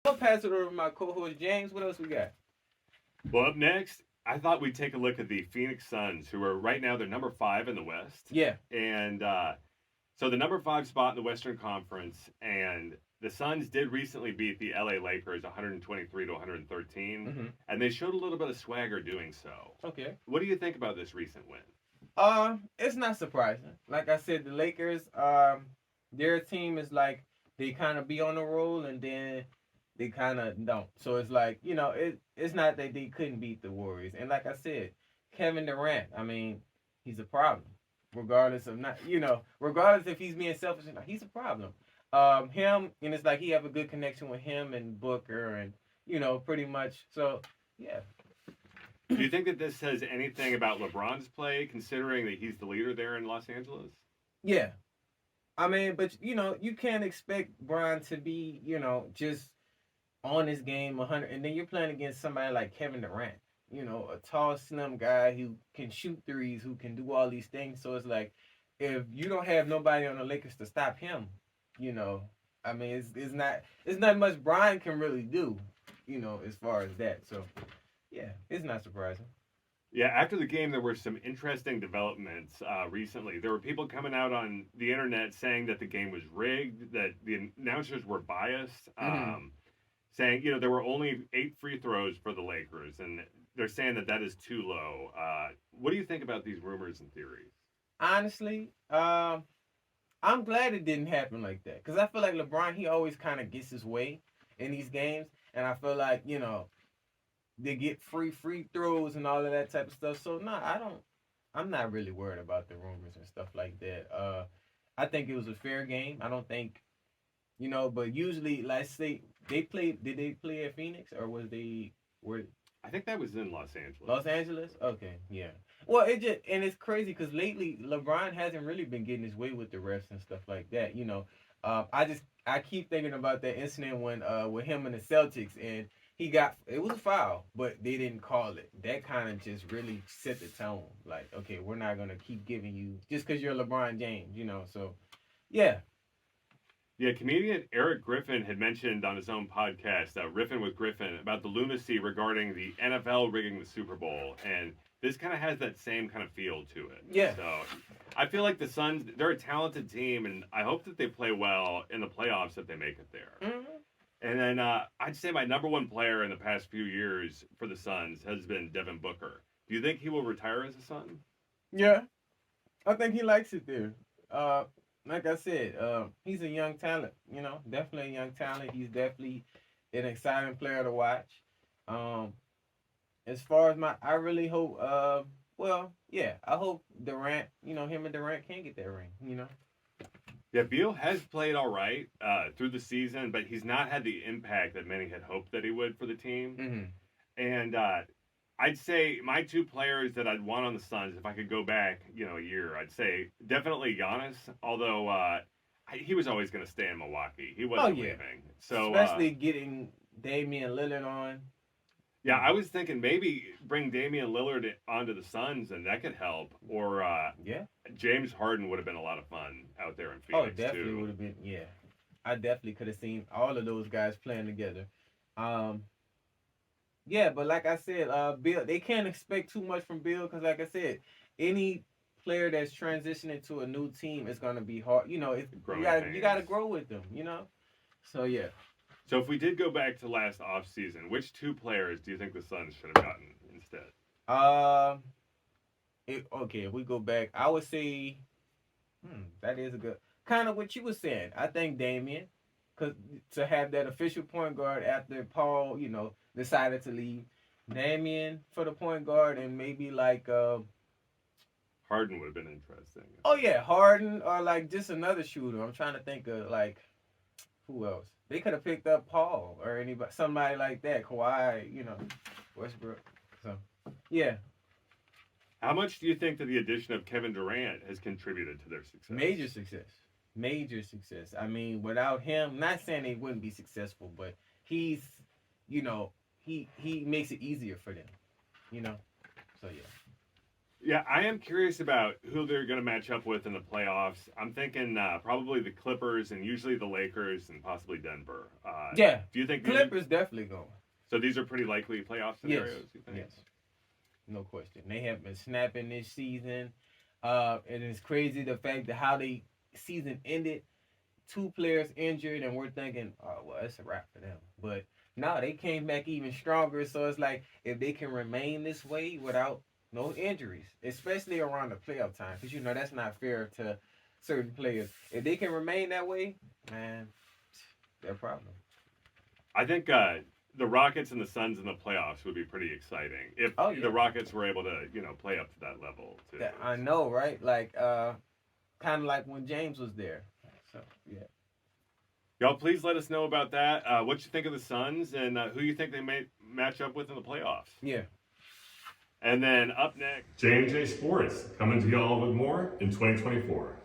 I'll pass it over to my co-host James. What else we got? Well, up next, I thought we'd take a look at the Phoenix Suns, who are right now they're number 5 in the West, Yeah. and so the number 5 spot in the Western Conference, and the Suns did recently beat the LA Lakers 123 to 113, Mm-hmm. and they showed a little bit of swagger doing so. Okay. What do you think about this recent win? It's not surprising. Like I said, the Lakers, their team is like they kind of be on the roll and then they kind of don't. So it's like it's not that they couldn't beat the Warriors. And like I said, Kevin Durant, I mean, he's a problem. Regardless of not, regardless if he's being selfish or not, he's a problem. Him and it's like he have a good connection with him and Booker and pretty much. So yeah, Do you think that this says anything about LeBron's play, considering that he's the leader there in Los Angeles? yeah. I mean, but you can't expect Brian to be, just on his game 100, and then you're playing against somebody like Kevin Durant, a tall, slim guy who can shoot threes, who can do all these things. So it's like, if you don't have nobody on the Lakers to stop him, you know, I mean, it's not much Brian can really do, as far as that. So yeah, it's not surprising. Yeah, after the game, there were some interesting developments recently. There were people coming out on the internet saying that the game was rigged, that the announcers were biased, Hmm. saying, there were only 8 free throws for the Lakers, and they're saying that that is too low. What do you think about these rumors and theories? Honestly, I'm glad it didn't happen like that because I feel like LeBron he always kind of gets his way in these games, and I feel like they get free throws and all of that type of stuff. So no, I don't. I'm not really worried about the rumors and stuff like that. I think it was a fair game. I don't think but usually, let's say they played. Did they play at Phoenix or was they were I think that was in Los Angeles. Los Angeles? Okay, yeah. Well, it just and it's crazy because lately LeBron hasn't really been getting his way with the refs and stuff like that. I keep thinking about that incident when with him and the Celtics and he got it was a foul, but they didn't call it. That kind of just really set the tone. Like, okay, we're not gonna keep giving you just because you're LeBron James. So yeah. Yeah, comedian Eric Griffin had mentioned on his own podcast, Riffin with Griffin, about the lunacy regarding the NFL rigging the Super Bowl, and this kind of has that same kind of feel to it. Yeah. So I feel like the Suns, they're a talented team, and I hope that they play well in the playoffs if they make it there. Hmm. And then I'd say my number one player in the past few years for the Suns has been Devin Booker. Do you think he will retire as a Sun? Yeah. I think he likes it there. Uh, like I said, he's a young talent. Definitely a young talent. He's definitely an exciting player to watch. Um, as far as I really hope. Well, yeah, I hope Durant. Him and Durant can get that ring. Yeah, Beal has played all right through the season, but he's not had the impact that many had hoped that he would for the team. Hmm. And I'd say my 2 players that I'd want on the Suns, if I could go back, a year, I'd say definitely Giannis. Although he was always going to stay in Milwaukee, he Oh wasn't yeah, leaving. So especially getting Damian Lillard on. yeah, I was thinking maybe bring Damian Lillard onto the Suns, and that could help. Or Yeah. James Harden would have been a lot of fun out there in Oh, Phoenix definitely too. would have been. Yeah, I definitely could have seen all of those guys playing together. Um, Yeah, but like I said, Bill, they can't expect too much from Bill because, like I said, any player that's transitioning to a new team is gonna be hard. You Growing gotta pains. grow with them. So yeah. So if we did go back to last offseason, which 2 players do you think the Suns should have gotten instead? Um. Okay, if we go back, I would say, that is a good kind of what you were saying. I think Damian, cause to have that official point guard after Paul, decided to leave. Damian for the point guard, and maybe like Harden would have been interesting. oh yeah, Harden or like just another shooter. I'm trying to think of like who else. They could have picked up Paul or anybody, somebody like that. Kawhi, Westbrook. So yeah, How much do you think that the addition of Kevin Durant has contributed to their major success? success, major success. I mean, without him, not saying they wouldn't be successful, but he's, you know, he makes it easier for them. You know, so yeah. Yeah, I am curious about who they're going to match up with in the playoffs. I'm thinking probably the Clippers and usually the Lakers and possibly Denver. Yeah, Do you think Clippers definitely going. So these are pretty likely playoff scenarios, Yes, you think? yes, no question. They have been snapping this season. And it's crazy the fact that how they season ended. Two players injured, and we're thinking, oh well, it's a wrap for them. But no, they came back even stronger. So it's like if they can remain this way without no injuries, especially around the playoff time, because that's not fair to certain players. If they can remain that way, man, their problem. I think the Rockets and the Suns in the playoffs would be pretty exciting if the Rockets were able to, play up to that level too. I know, right? Like, kind of like when James was there. So yeah. Y'all, please let us know about that. What you think of the Suns and who you think they may match up with in the playoffs. Yeah. And then up next, J&J Sports coming to y'all with more in 2024.